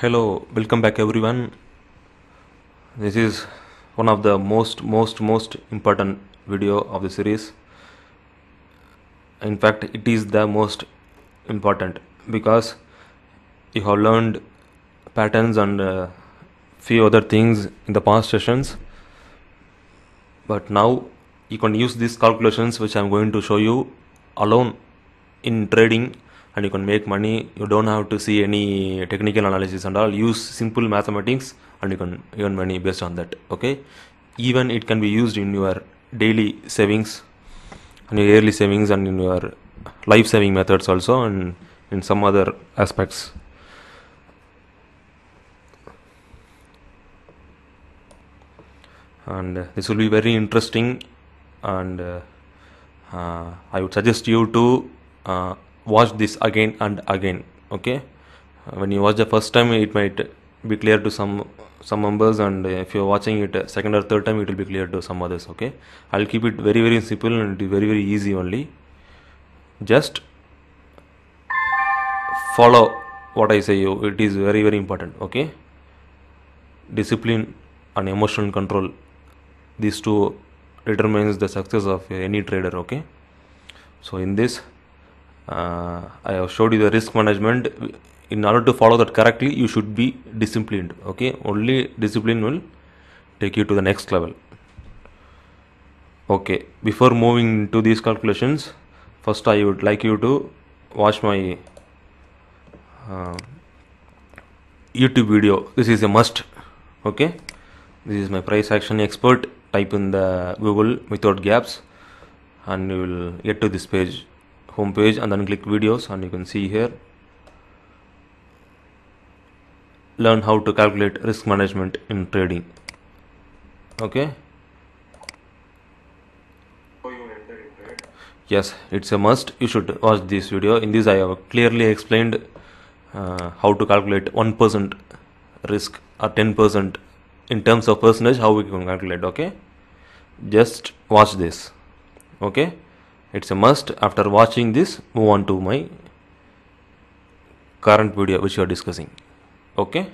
Hello, welcome back everyone. This is one of the most important video of the series. In fact, it is the most important because you have learned patterns and few other things in the past sessions. But now you can use these calculations which I am going to show you alone in trading, and you can make money. You don't have to see any technical analysis and all. Use simple mathematics and you can earn money based on that. Okay, even it can be used in your daily savings and your yearly savings and in your life saving methods also, and in some other aspects. And this will be very interesting, and I would suggest you to watch this again and again. Okay, when you watch the first time it might be clear to some members, and if you're watching it second or third time it will be clear to some others. Okay, I'll keep it very simple and it is very easy only. Just follow what I say you. It is very important. Okay, discipline and emotional control, these two determines the success of any trader. Okay, so in this I have showed you the risk management. In order to follow that correctly, you should be disciplined. Okay, only discipline will take you to the next level. Okay, before moving to these calculations, first I would like you to watch my YouTube video. This is a must. Okay, this is my price action expert. Type in the Google without gaps and you will get to this page, home page, and then click videos, and you can see here learn how to calculate risk management in trading. Okay, yes, it's a must. You should watch this video. In this I have clearly explained how to calculate 1% risk or 10% in terms of percentage, how we can calculate. Okay, just watch this. Okay, it's a must. After watching this, move on to my current video which we are discussing. Okay,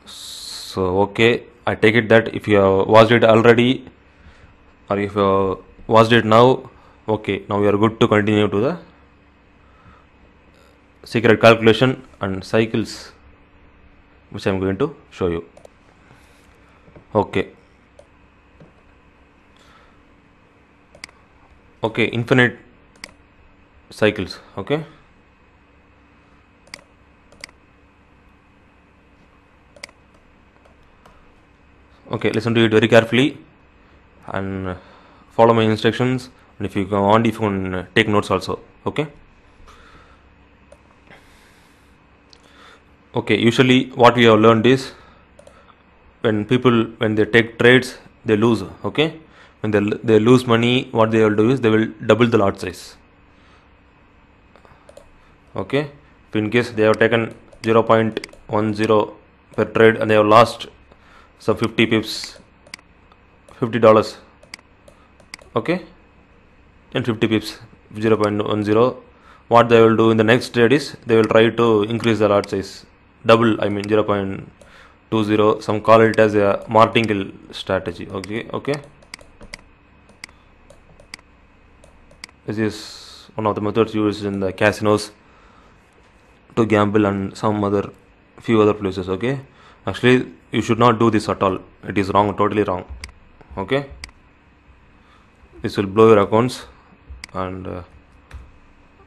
so I take it that if you have watched it already or if you have watched it now, okay, now we are good to continue to the secret calculation and cycles which I am going to show you. Okay, infinite cycles. Okay, listen to it very carefully and follow my instructions, and if you want, if you can take notes also. Okay, usually what we have learned is when they take trades, they lose. Okay, when they lose money, what they will do is they will double the lot size. Okay, if in case they have taken 0.10 per trade and they have lost some 50 pips, $50. Okay, and 50 pips, 0.10. What they will do in the next trade is they will try to increase the lot size, double, I mean 0.20. Some call it as a martingale strategy. Okay, this is one of the methods used in the casinos to gamble and some other few other places. Okay, actually you should not do this at all. It is wrong, totally wrong. Okay, this will blow your accounts, and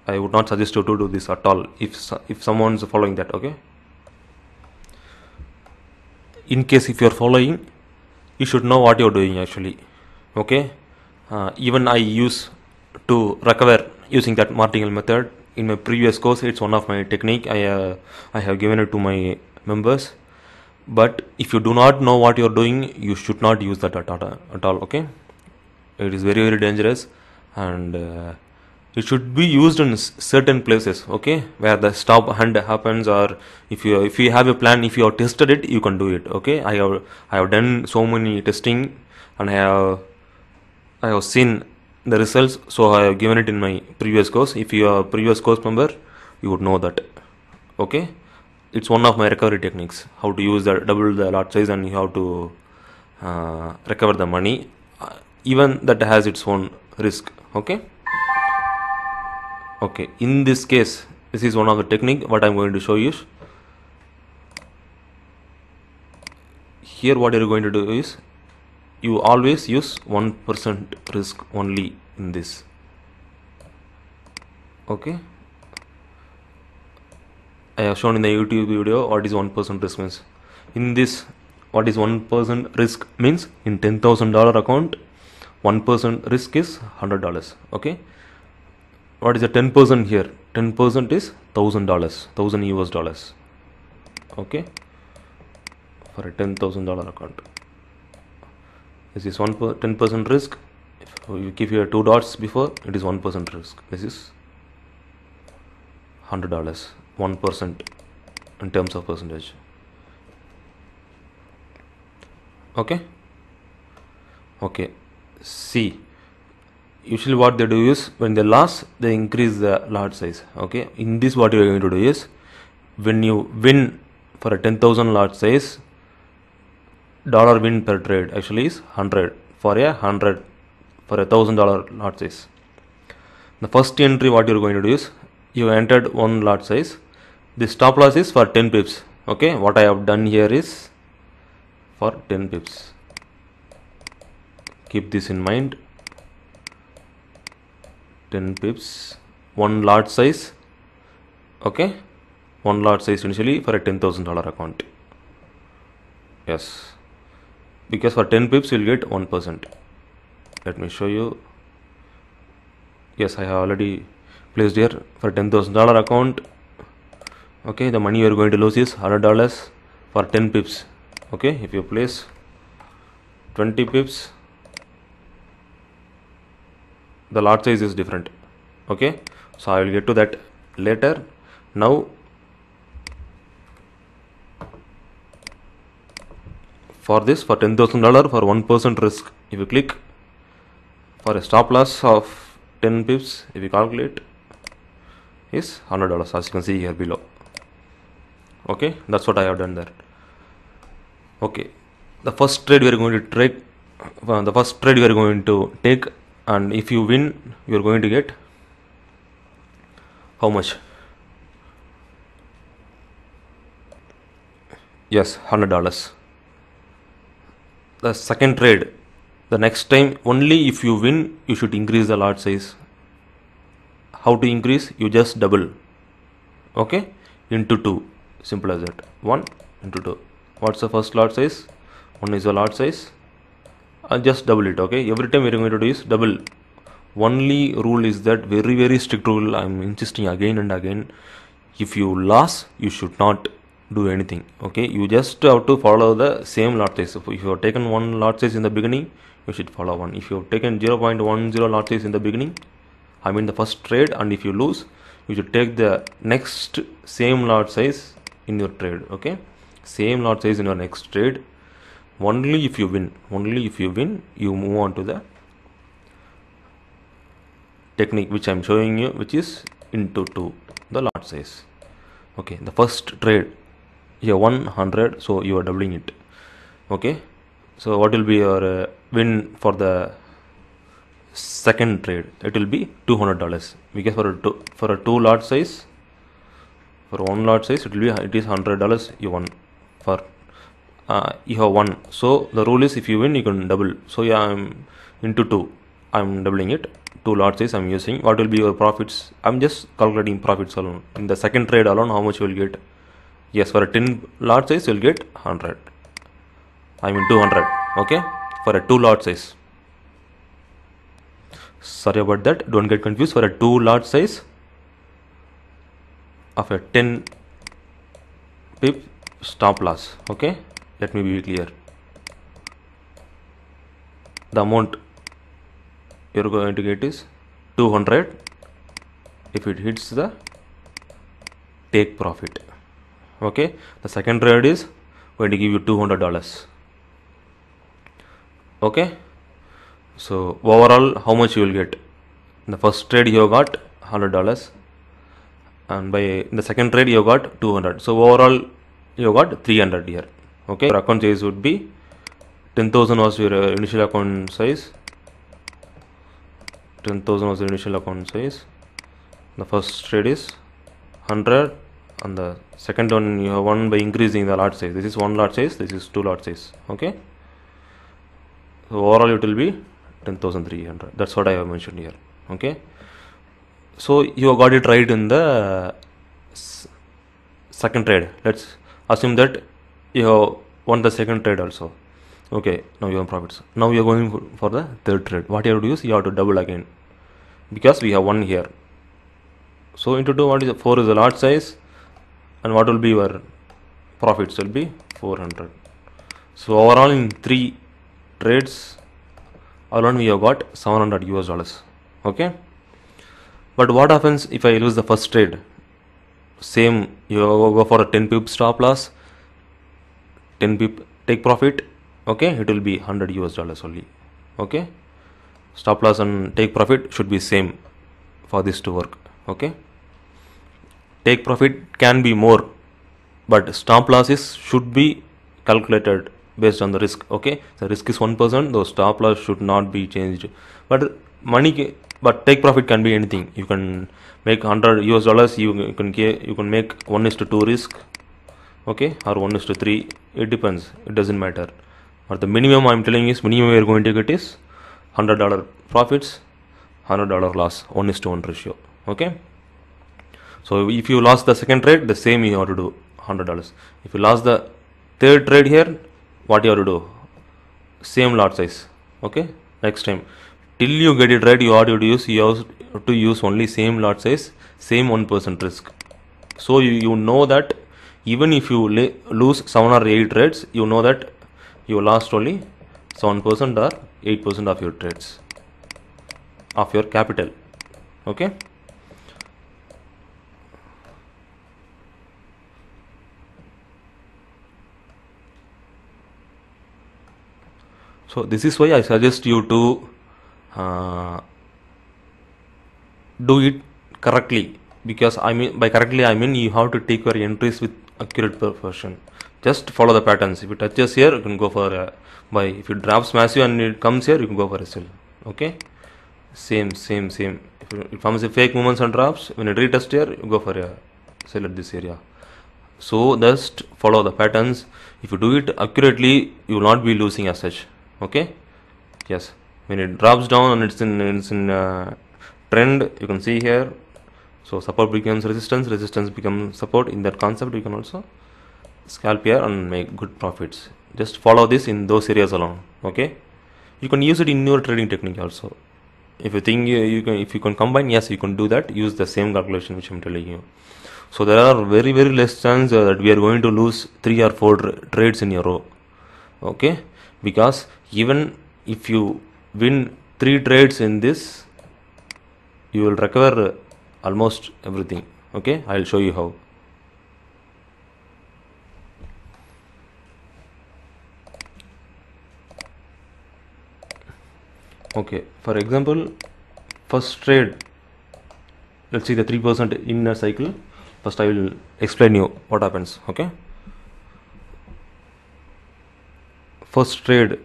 I would not suggest you to do this at all if someone is following that. Okay, in case if you are following, you should know what you are doing actually. Okay, even I use to recover using that martingale method in my previous course. It's one of my technique. I have given it to my members. But if you do not know what you are doing, you should not use that at all. Okay, it is very dangerous, and it should be used in certain places. Okay, where the stop hand happens, or if you have a plan, if you have tested it, you can do it. Okay, I have done so many testing, and I have I have seen the results, so I have given it in my previous course. If you are a previous course member, you would know that. Okay, it's one of my recovery techniques, how to use the double the lot size and how to recover the money. Even that has its own risk. Okay, in this case, this is one of the technique what I'm going to show you. Here what you're going to do is, you always use 1% risk only in this. Okay, I have shown in the YouTube video what is 1% risk means. In this, what is 1% risk means, in $10,000 account, 1% risk is $100. Okay, what is the 10% here? 10% is $1,000, 1,000 US dollars. Okay, for a $10,000 account, this is 10% risk. If you give here 2 dots before, it is 1% risk. This is $100, 1% in terms of percentage. Okay, see, usually what they do is, when they lose, they increase the lot size. Okay, in this what you are going to do is, when you win for a 10,000 lot size, dollar win per trade actually is 100 for a $1,000 lot size. The first entry what you are going to do is, you entered one lot size. The stop loss is for 10 pips. Okay, what I have done here is for 10 pips. Keep this in mind. 10 pips, one lot size. Okay, one lot size initially for a $10,000 account. Yes, because for 10 pips you will get 1%. Let me show you. Yes, I have already placed here for $10,000 account. Okay, the money you are going to lose is $100 for 10 pips. Okay, if you place 20 pips, the lot size is different. Okay, so I will get to that later. Now for this, for $10,000 for 1% risk, if you click for a stop loss of 10 pips, if you calculate, is $100, as you can see here below. Okay, that's what I have done there. Okay, the first trade we are going to trade, the first trade we are going to take, and if you win, you are going to get how much? Yes, $100. The second trade, the next time, only if you win, you should increase the lot size. How to increase? You just double. Okay, into 2. Simple as that. 1 into 2. What's the first lot size? 1 is the lot size. I'll just double it. Okay, every time we're going to do is double. Only rule is that, very strict rule, I'm insisting again and again, if you lose, you should not do anything. Okay, you just have to follow the same lot size. If you have taken one lot size in the beginning, you should follow one. If you have taken 0.10 lot size in the beginning, I mean the first trade, and if you lose, you should take the next same lot size in your trade. Okay, same lot size in your next trade. Only if you win, you move on to the technique which I am showing you, which is into 2, the lot size. Okay, the first trade, here 100, so you are doubling it. Okay, so what will be your win for the second trade? It will be $200, because for a 2 lot size, for 1 lot size, it is $100 you won. For you have 1, so the rule is, if you win, you can double. So yeah, I'm into 2, I'm doubling it. 2 lot size I'm using. What will be your profits? I'm just calculating profits alone. In the second trade alone, how much you will get? Yes, for a 10 lot size, you will get 100. I mean 200. Okay, for a 2 lot size. Sorry about that. Don't get confused. For a 2 lot size of a 10 pip stop loss. Okay, let me be clear. The amount you're going to get is 200 if it hits the take profit. Okay, the second trade is going to give you $200. Okay, So overall, how much you will get? In the first trade you got $100, and by the second trade you got 200. So overall you got 300 here. Okay, your account size would be 10,000 was your initial account size. 10,000 was the initial account size. The first trade is 100, and the second one you have won by increasing the lot size. This is one lot size, this is two lot size. Okay, so overall it will be 10,300. That's what I have mentioned here. Okay, so you got it right in the second trade. Let's assume that you have won the second trade also. Okay, now you have profits. Now you are going for the third trade. What you have to do is you have to double again, because we have one here. So into 2, what is 4 is the lot size, and what will be your profits will be 400. So overall in 3 trades alone we have got $700. Okay, but what happens if I lose the first trade? Same, you go for a 10 pip stop loss, 10 pip take profit. Okay, it will be $100 only. Okay, stop loss and take profit should be same for this to work. Okay, take profit can be more, but stop losses should be calculated based on the risk. Okay, the risk is 1%, the stop loss should not be changed. But but take profit can be anything. You can make $100. You can make 1:2 risk. Okay, or 1:3. It depends. It doesn't matter. But the minimum I'm telling is minimum we are going to get is $100 profits, $100 loss, 1:1 ratio. Okay. So if you lost the second trade, the same you have to do $100. If you lost the third trade here, what you have to do? Same lot size. Okay. Next time, till you get it right, you have to use only same lot size, same 1% risk. So you know that even if you lose 7 or 8 trades, you know that you lost only 7% or 8% of your trades, of your capital. Okay. So this is why I suggest you to do it correctly, because by correctly I mean you have to take your entries with accurate precision. Just follow the patterns. If it touches here, you can go for a buy. If it drops massive and it comes here, you can go for a sell. Okay, same. If it forms a fake movements and drops, when it retest here, you go for a sell at this area. So just follow the patterns. If you do it accurately, you will not be losing as such. Okay, yes, when it drops down and it's in trend, you can see here. So support becomes resistance becomes support. In that concept, you can also scalp here and make good profits. Just follow this in those areas alone. Okay, you can use it in your trading technique also. If you think if you can combine, yes, you can do that. Use the same calculation which I'm telling you. So there are very less chance that we are going to lose 3 or 4 trades in a row. Okay, because even if you win 3 trades in this, you will recover almost everything. Okay, I'll show you how. Okay, for example, first trade, let's see the 3% in a cycle. First I will explain you what happens. Okay, first trade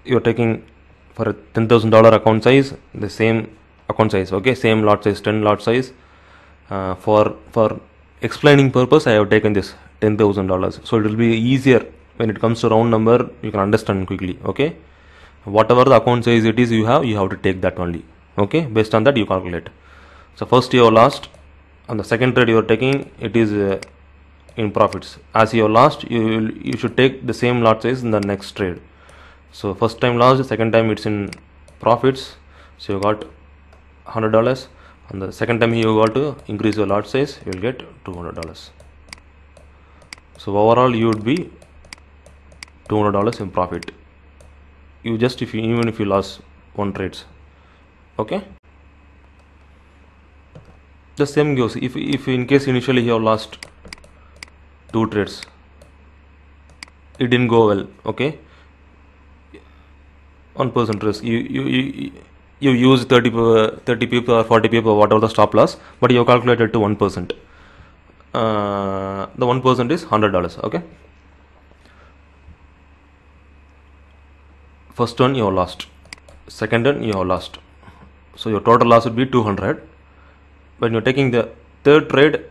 you are taking for a $10,000 account size, the same account size. Okay, same lot size, 10 lot size. For explaining purpose, I have taken this $10,000, so it will be easier when it comes to round number. You can understand quickly. Okay, whatever the account size it is you have to take that only. Okay, based on that you calculate. So first you have lost, on the second trade you are taking, it is in profits. As you have lost, you should take the same lot size in the next trade. So first time lost, second time it's in profits, so you got $100, and the second time you got to increase your lot size, you will get $200. So overall you would be $200 in profit. You just even if you lost 1 trades. Okay, the same goes if in case initially you have lost 2 trades, it didn't go well. Okay, 1% risk. You use 30 people or 40 people, whatever the stop loss, but you calculated to 1%. The 1% is $100. Okay. First one you have lost. Second one you have lost. So your total loss would be 200. When you're taking the third trade,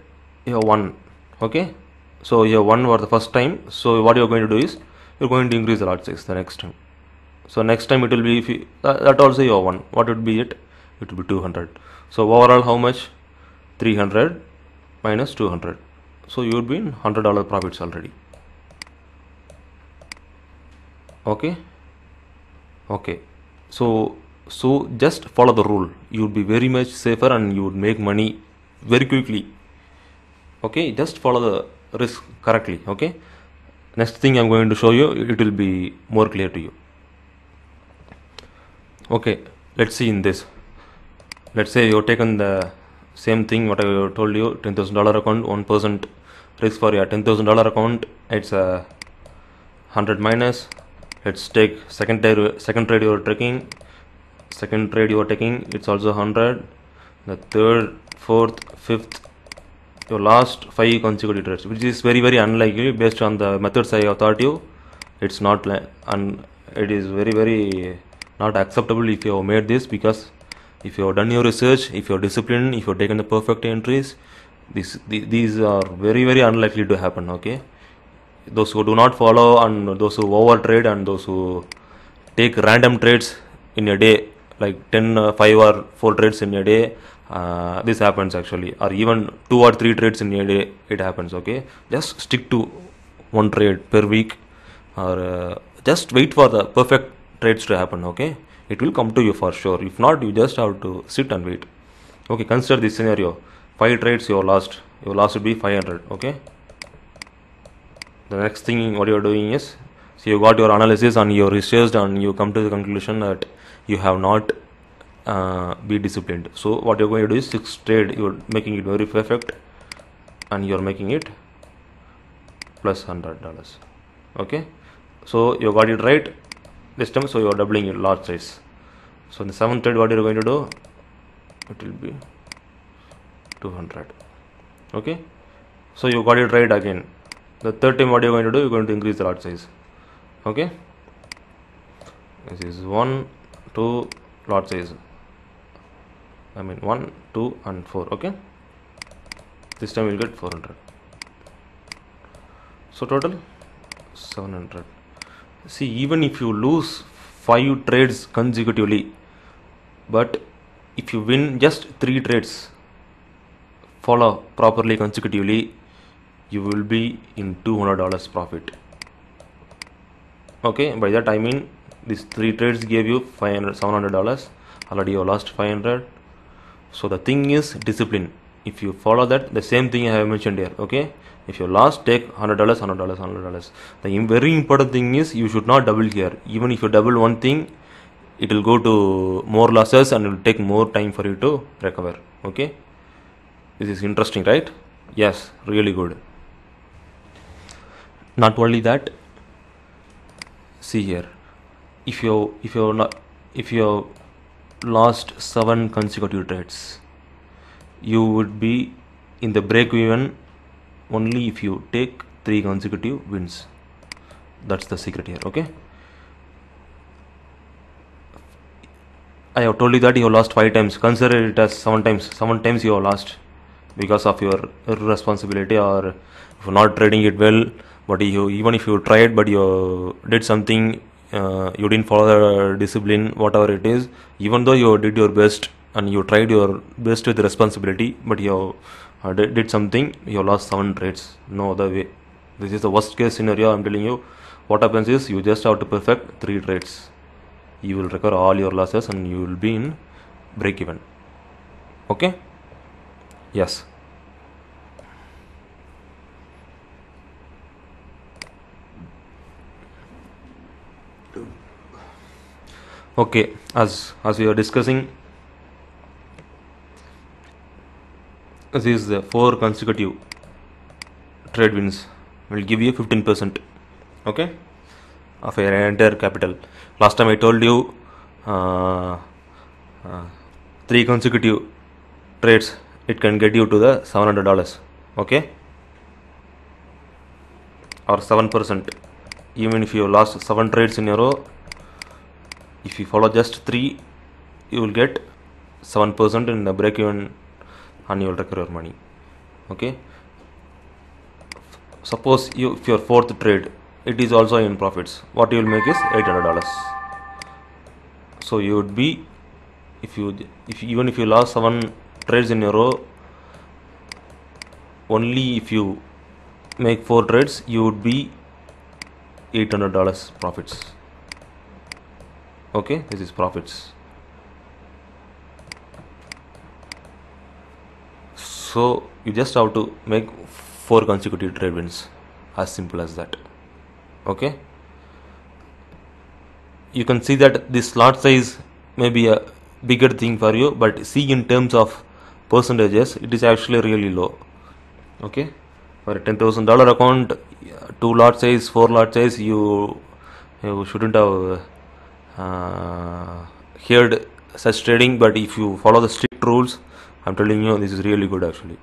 you have won. Okay. So you have won for the first time. So what you're going to do is you're going to increase the lot size the next time. So next time it will be, if you, that also you have won. What would be it? It will be 200. So overall how much? 300 minus 200. So you would be in $100 profits already. Okay. Okay. So just follow the rule. You would be very much safer and you would make money very quickly. Okay, just follow the risk correctly. Okay, next thing I'm going to show you, it will be more clear to you. Okay, let's see in this. Let's say you've taken the same thing what I told you, $10,000 account, 1% risk for your $10,000 account. It's a 100 minus. Let's take second trade you're taking. Second trade you're taking, it's also 100. The third, fourth, fifth, your last 5 consecutive trades, which is very very unlikely based on the methods I have taught you. It's not and it is very not acceptable if you have made this, because if you have done your research, if you are disciplined, if you have taken the perfect entries, these are very unlikely to happen. Okay, those who do not follow and those who over trade and those who take random trades in a day, like 10 5 or 4 trades in a day, this happens actually, or even 2 or 3 trades in a day, it happens. Okay, just stick to one trade per week, or just wait for the perfect trades to happen. Okay, it will come to you for sure. If not, you just have to sit and wait. Okay, consider this scenario: 5 trades you lost. Your loss would be 500. Okay, the next thing what you are doing is, so you got your analysis and you researched and you come to the conclusion that you have not be disciplined. So what you're going to do is 6 trade, you're making it very perfect and you're making it plus $100. Okay, so you got it right this time, so you're doubling your lot size. So in the 7th trade what you're going to do, it will be 200. Okay, so you got it right again. The third time what you're going to do, you're going to increase the lot size. Okay, this is 1 2 lot size, I mean 1 2 and 4. Okay, this time we'll get 400. So total 700. See, even if you lose 5 trades consecutively, but if you win just 3 trades, follow properly consecutively, you will be in $200 profit. Okay, by that I mean these 3 trades gave you $700. Already you lost 500. So the thing is discipline. If you follow that, the same thing I have mentioned here. Okay, if you lost, take $100, $100. The very important thing is you should not double here. Even if you double one thing, it will go to more losses and it will take more time for you to recover. Okay, this is interesting, right? Yes, really good. Not only that, see here, if you lost 7 consecutive trades, you would be in the break even only if you take 3 consecutive wins. That's the secret here. Okay, I have told you that you have lost 5 times. Consider it as 7 times. 7 times you have lost because of your irresponsibility, or if you're not trading it well. But even if you tried, but you did something, you didn't follow the discipline, whatever it is, even though you did your best and you tried your best with responsibility, but you did something, you lost 7 trades. No other way. This is the worst case scenario. I'm telling you. What happens is you just have to perfect 3 trades. You will recover all your losses and you will be in break even. Okay, yes. Okay, as we are discussing, this is the 4 consecutive trade wins will give you 15%. Okay, of your entire capital. Last time I told you uh, 3 consecutive trades, it can get you to the $700, okay, or 7%. Even if you lost 7 trades in a row, if you follow just 3, you will get 7% in the break even and you will recover your money. Okay, suppose if your 4th trade, it is also in profits, what you will make is $800. So you would be, even if you lost 7 trades in a row, only if you make 4 trades, you would be $800 profits. Okay, this is profits. So you just have to make 4 consecutive trade wins, as simple as that. Okay, you can see that this lot size may be a bigger thing for you, but see, in terms of percentages, it is actually really low. Okay, for a $10,000 account, 2 lot size, 4 lot size, you shouldn't have heard such trading. But if you follow the strict rules, I'm telling you, this is really good actually.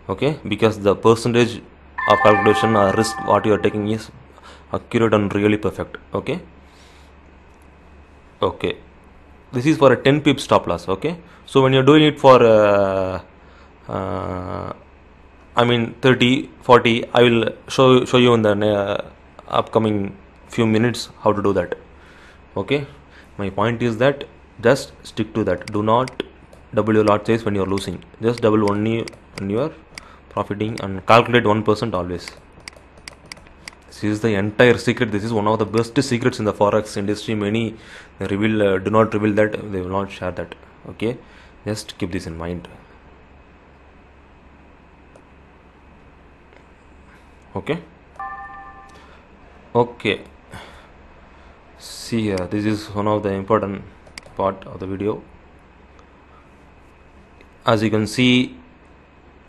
Okay, because the percentage of calculation or risk what you are taking is accurate and really perfect. Okay, this is for a 10 pip stop loss. Okay, so when you're doing it for 30, 40, I will show you in the upcoming few minutes how to do that. Okay, my point is that just stick to that. Do not double your lot size when you are losing. Just double only when you are profiting, and calculate 1% always. This is the entire secret. This is one of the best secrets in the forex industry. Many do not reveal that. They will not share that. Okay, just keep this in mind. Okay, see here, this is one of the important part of the video. As you can see,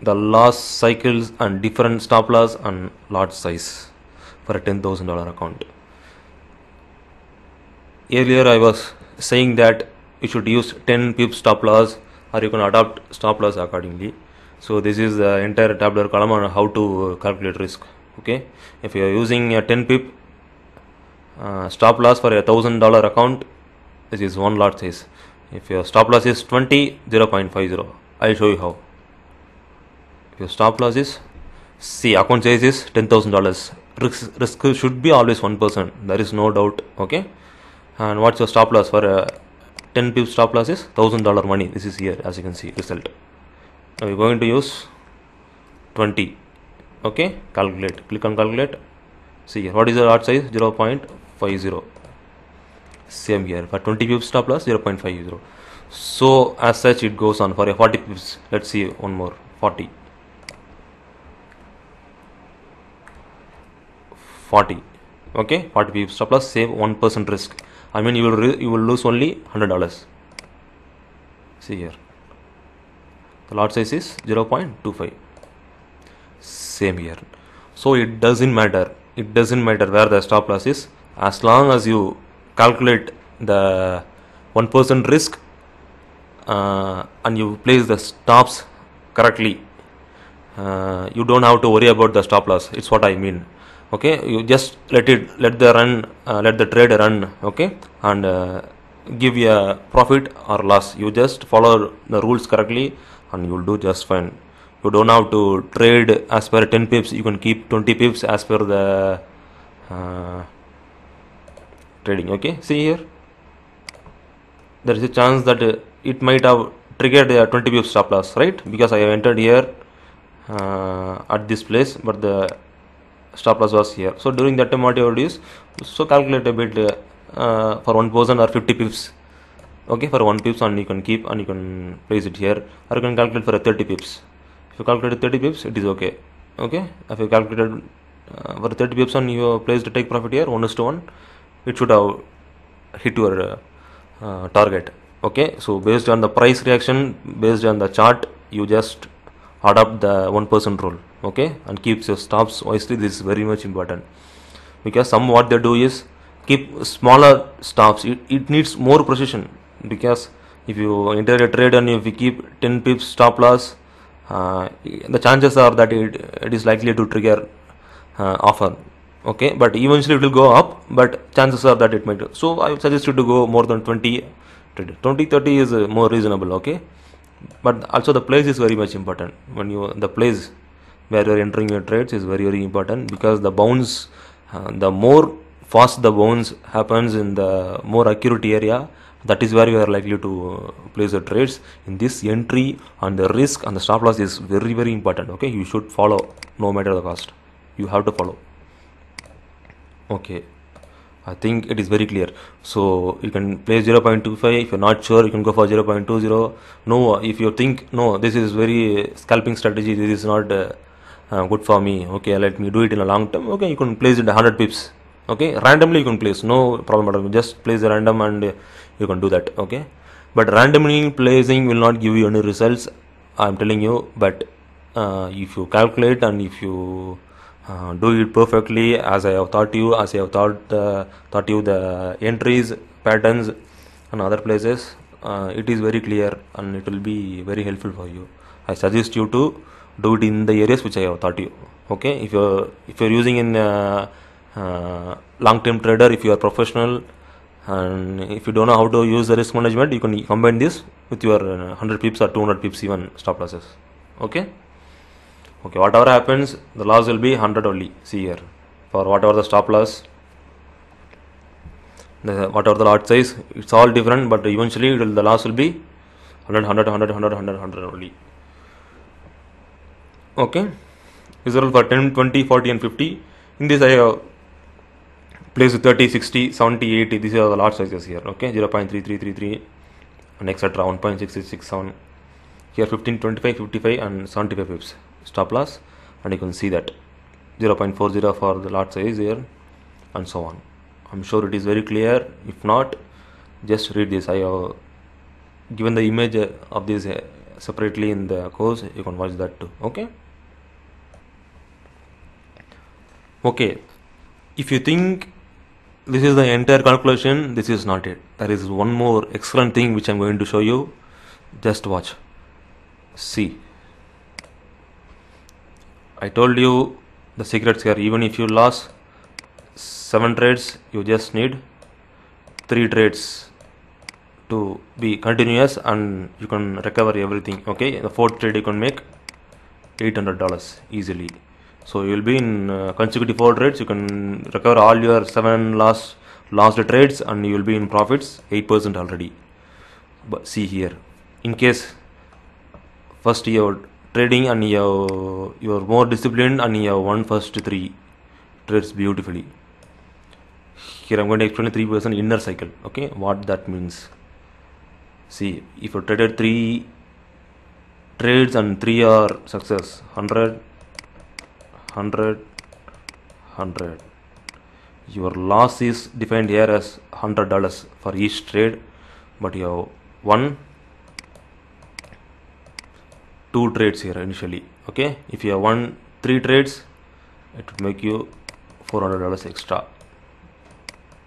the loss cycles and different stop loss and lot size for a $10,000 account. Earlier I was saying that you should use 10 pip stop loss, or you can adopt stop loss accordingly. So this is the entire tabular column on how to calculate risk. Okay, if you are using a 10 pip stop loss for a $1,000 account, this is 1 lot size. If your stop loss is 20, 0.50, I'll show you how. If your stop loss is, see, account size is $10,000, risk should be always 1%, there is no doubt. Okay, and what's your stop loss for a 10 pip stop loss is $1,000 money. This is here, as you can see, result. Now we're going to use 20. Okay, calculate, click on calculate. See here, what is the lot size? 0.50. Same here, for 20 pips stop loss, 0.50. So as such it goes on for a 40 pips. Let's see one more, 40. Okay, 40 pips stop loss, save 1% risk. I mean, you will lose only $100. See here, the lot size is 0.25. Same here. So it doesn't matter where the stop loss is, as long as you calculate the 1% risk and you place the stops correctly. You don't have to worry about the stop loss. It's what I mean. Okay, you just let the trade run. Okay, and give you a profit or loss. You just follow the rules correctly and you will do just fine. You don't have to trade as per 10 pips. You can keep 20 pips as per the trading. Okay, see here, there is a chance that it might have triggered a 20 pips stop loss, right? Because I have entered here at this place, but the stop loss was here. So during that time, what you would use, so calculate a bit for 1% or 50 pips. Okay, for 1 pips, and you can keep and you can place it here, or you can calculate for a 30 pips. If you calculate 30 pips, it is okay. Okay, if you calculated for 30 pips and you placed a take profit here 1:1, it should have hit your target. Okay, so based on the price reaction, based on the chart, you just adopt the 1% rule. Okay, and keeps your stops wisely. This is very much important, because what they do is keep smaller stops. It needs more precision, because if you enter a trade and if you keep 10 pips stop loss, the chances are that it is likely to trigger offer. Okay, but eventually it will go up, but chances are that it might. So I would suggest you to go more than 20 30 is more reasonable. Okay, but also the place is very much important. When you the place where you are entering your trades is very important, because the bounce, the more fast the bounce happens in the more accurate area, that is where you are likely to place your trades. In this, entry and the risk and the stop loss is very important. Okay, you should follow no matter the cost. You have to follow. Okay, I think it is very clear. So you can place 0.25. If you're not sure, you can go for 0.20. No, if you think no, this is very scalping strategy, this is not good for me. Okay, let me do it in a long term. Okay, you can place it 100 pips. Okay, randomly you can place, no problem at all. Just place a random and you can do that. Okay, but randomly placing will not give you any results, I'm telling you. But if you calculate and if you do it perfectly as I have taught you, as I have taught you the entries, patterns and other places, it is very clear and it will be very helpful for you. I suggest you to do it in the areas which I have taught you. Okay, if you're using in long-term trader, if you are professional and if you don't know how to use the risk management, you can combine this with your 100 pips or 200 pips even stop losses. Okay, whatever happens, the loss will be 100 only. See here, for whatever the stop loss, whatever the lot size, it's all different, but eventually the loss will be 100 only. Okay, result for 10, 20, 40 and 50. In this I have placed 30, 60, 70, 80. These are the lot sizes here. Okay, 0.3333 and etc. 1.6667. Here 15, 25, 55 and 75 pips stop loss, and you can see that 0.40 for the lot size here and so on. I'm sure it is very clear. If not, just read this. I have given the image of this separately in the course. You can watch that too. Okay, if you think this is the entire calculation, this is not it. There is one more excellent thing which I'm going to show you. Just watch. See, I told you the secrets here. Even if you lost 7 trades, you just need 3 trades to be continuous and you can recover everything. Okay, the 4th trade you can make $800 easily. So you will be in consecutive 4 trades, you can recover all your 7 lost trades and you will be in profits 8% already. But see here, in case first you're trading and you're more disciplined and you have won first 3 trades beautifully. Here I'm going to explain 3% inner cycle. Okay, what that means. See, if you traded 3 trades and 3 are success, 100, your loss is defined here as $100 for each trade, but you have won 2 trades here initially. Okay, if you have won 3 trades, it will make you $400 extra.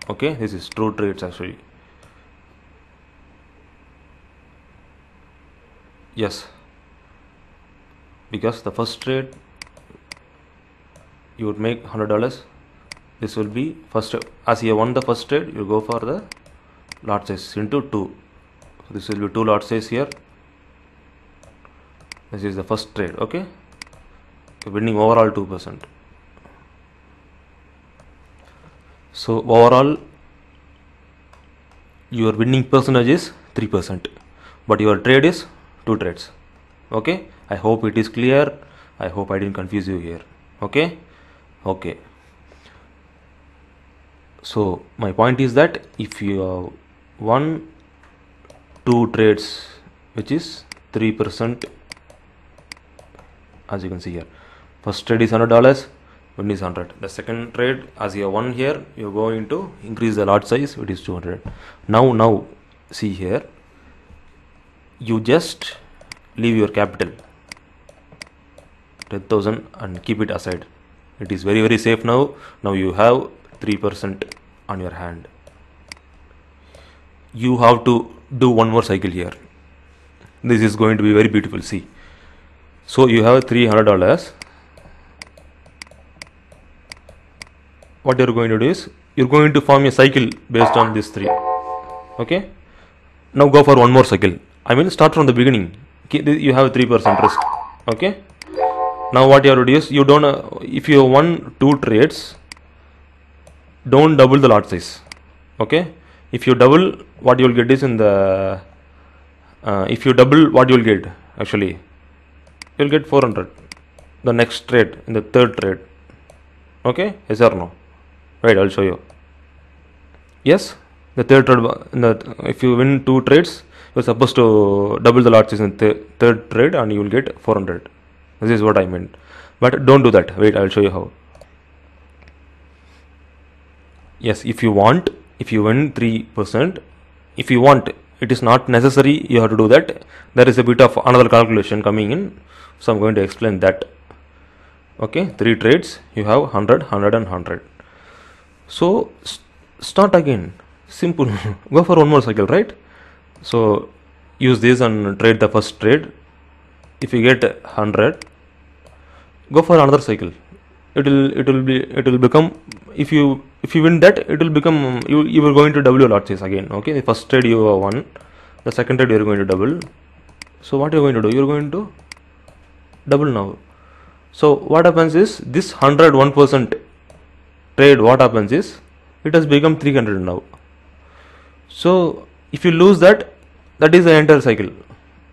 Okay, this is true trades actually. Yes, because the first trade you would make $100. This will be first, as you won the first trade, you go for the lot size into 2. So this will be 2 lot size here. This is the first trade. Okay, you're winning overall 2%. So overall your winning percentage is 3%, but your trade is 2 trades. Okay, I hope it is clear. I hope I didn't confuse you here. Okay, so my point is that if you have won 2 trades, which is 3%, as you can see here, first trade is $100, when is 100. The second trade, as you have won here, you are going to increase the lot size, which is 200. Now see here, you just leave your capital 10,000 and keep it aside. It is very safe now. Now you have 3% on your hand. You have to do one more cycle here. This is going to be very beautiful. See, so you have $300. What you're going to do is you're going to form a cycle based on these three. Okay, now go for one more cycle. I mean, start from the beginning. You have 3% risk. Okay, now what you have to do is you don't if you won 2 trades, don't double the lot size. Okay, if you double, what you will get is in the if you double, what you will get actually, you'll get 400 the next trade, in the third trade. Okay, yes or no? Right, I'll show you. Yes, the third trade, if you win 2 trades, you're supposed to double the lot size in the third trade and you will get 400. This is what I meant, but don't do that. Wait, I'll show you how. Yes, if you want, if you win 3%, if you want, it is not necessary you have to do that. There is a bit of another calculation coming in, so I'm going to explain that. Okay, 3 trades, you have 100, 100 and 100. So start again, simple. Go for one more cycle, right? So use this and trade the first trade. If you get 100, go for another cycle. It will become, if you win that, it will become, you are going to double your lot size again. Okay, the first trade you have won, the second trade you are going to double. So what you are going to do, you are going to double now. So what happens is, this 101% trade, what happens is, it has become 300 now. So if you lose that, that is the entire cycle.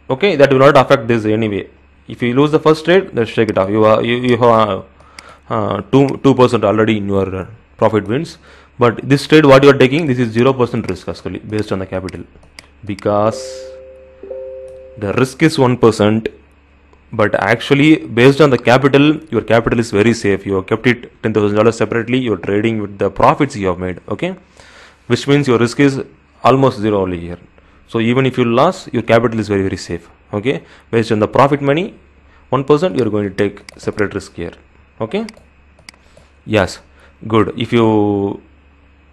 Okay, that will not affect this anyway. If you lose the first trade, let's take it off. You have 2% already in your profit wins. But this trade, what you are taking, this is 0% risk actually based on the capital, because the risk is 1%, but actually based on the capital, your capital is very safe. You have kept it $10,000 separately. You are trading with the profits you have made. Okay, which means your risk is almost zero only here. So even if you lose, your capital is very, very safe. Okay, based on the profit money, 1% you are going to take separate risk here. Okay, yes, good. If you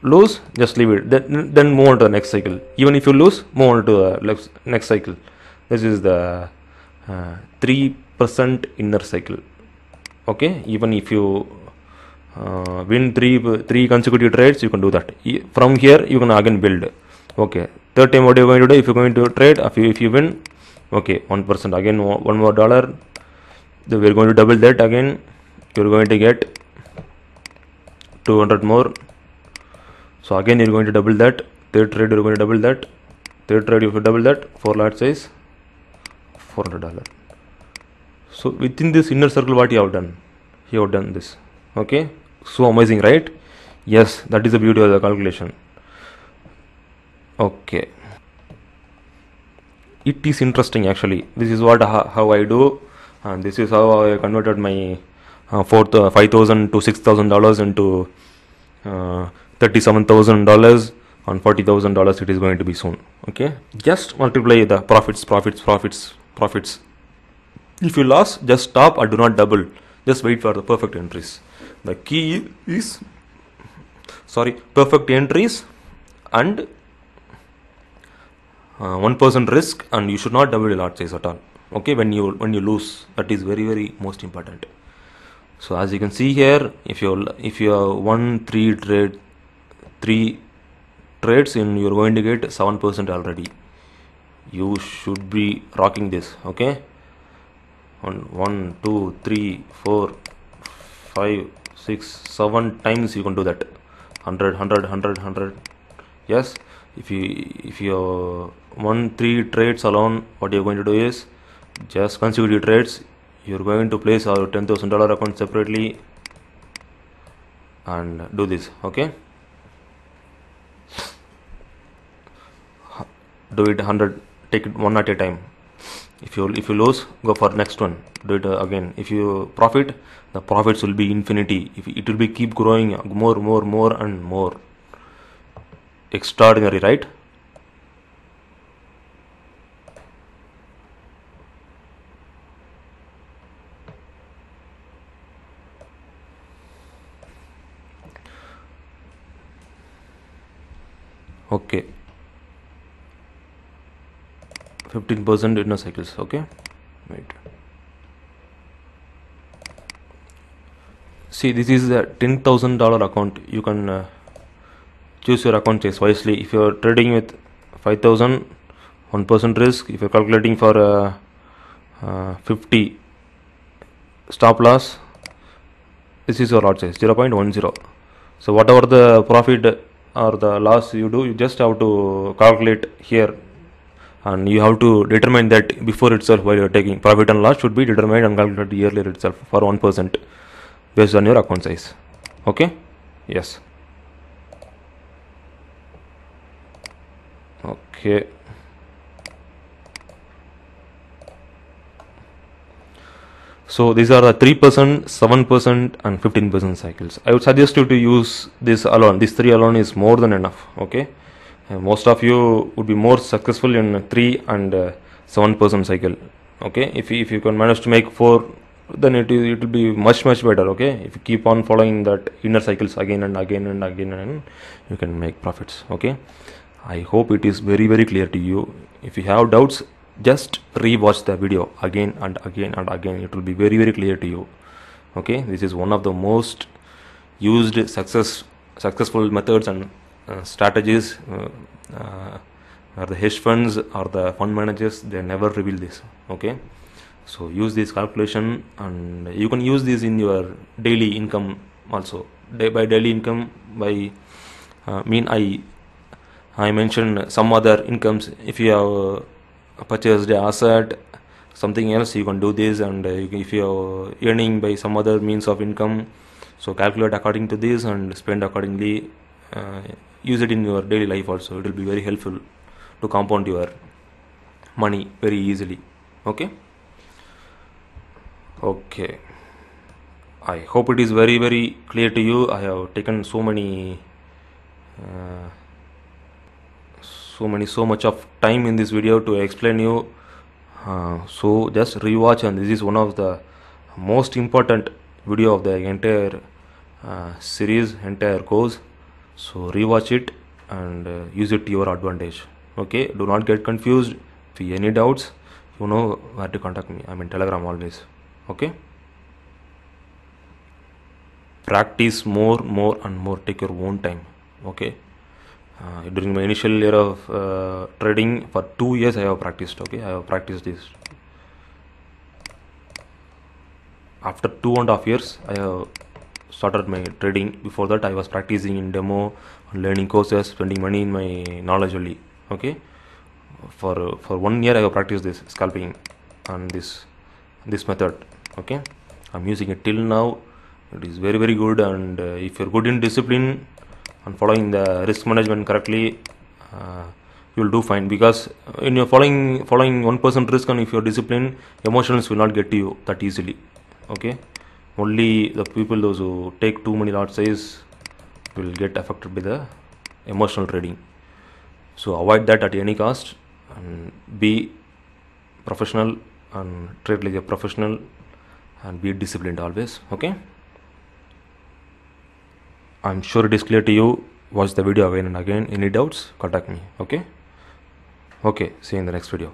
lose, just leave it, then move on to the next cycle. Even if you lose, move on to the next cycle. This is the 3% inner cycle. Okay, even if you win three consecutive trades, you can do that. From here you can again build. Okay, third time what you're going to do, if you're going to trade, if you win, okay, 1% again, one more dollar, then we're going to double that again. You're going to get 200 more. So again you're going to double that. Third trade you're going to double that. Third trade if you double that, 4 lot size, $400. So within this inner circle, what you have done? You have done this. Okay, so amazing, right? Yes, that is the beauty of the calculation. Okay, it is interesting actually. This is what how I do, and this is how I converted my $5,000 to $6,000 into $37,000 on $40,000. It is going to be soon. Okay, just multiply the profits. If you lost, just stop or do not double. Just wait for the perfect entries. The key is perfect entries and 1% risk, and you should not double your lot size at all. Okay, when you lose, that is very, very most important. So as you can see here, if you won 3 trades in, you're going to get 7% already. You should be rocking this. Okay, 1 2 3 4 5 6 7 times you can do that. 100. Yes, if you won 3 trades alone, what you're going to do is just consecutive trades. You're going to place our $10,000 account separately and do this. Okay, do it 100, take it one at a time. If you lose, go for next one, do it again. If you profit, the profits will be infinity. If it will be keep growing more and more. Extraordinary, right? Okay, 15% inner cycles. Okay, wait. See, this is a $10,000 account. You can choose your account size wisely. If you are trading with 5,000, 1% risk. If you're calculating for 50 stop loss, this is your lot size 0.10. So whatever the profit or the loss you do, you just have to calculate here, and you have to determine that before itself. While you're taking profit and loss should be determined and calculated yearly itself for 1% based on your account size. Okay, yes. Okay, so these are the 3%, 7%, and 15% cycles. I would suggest you to use this alone. This 3 alone is more than enough. Okay, most of you would be more successful in 3 and 7% cycle. Okay, if you can manage to make 4, then it will be much better. Okay, if you keep on following that inner cycles again and again and again, and you can make profits. Okay, I hope it is very clear to you. If you have doubts, just re-watch the video again and again and again. It will be very clear to you. Okay, this is one of the most used successful methods and strategies where the hedge funds or the fund managers, they never reveal this. Okay, so use this calculation, and you can use this in your daily income also. By daily income, by I mentioned some other incomes. If you have purchased an asset, something else, you can do this. And if you are earning by some other means of income, so calculate according to this and spend accordingly. Use it in your daily life also. It will be very helpful to compound your money very easily. Okay, I hope it is very clear to you. I have taken so much of time in this video to explain you. So just rewatch, and this is one of the most important video of the entire series, entire course. So rewatch it and use it to your advantage. Okay, do not get confused. If you have any doubts, you know where to contact me. I'm in Telegram always. Okay, practice more and more. Take your own time. Okay, during my initial year of trading, for 2 years I have practiced. Okay, I have practiced this. After 2.5 years, I have started my trading. Before that, I was practicing in demo, learning courses, spending money in my knowledge only. Okay, for 1 year I have practiced this scalping and this method. Okay, I'm using it till now. It is very good, and if you're good in discipline and following the risk management correctly, you will do fine. Because when you're following 1% risk, and if you're disciplined, emotions will not get to you that easily. Okay, only the people, those who take too many lot size, will get affected by the emotional trading. So avoid that at any cost, and be professional and trade like a professional, and be disciplined always. Okay, I'm sure it is clear to you. Watch the video again and again. Any doubts, contact me. Okay, see you in the next video.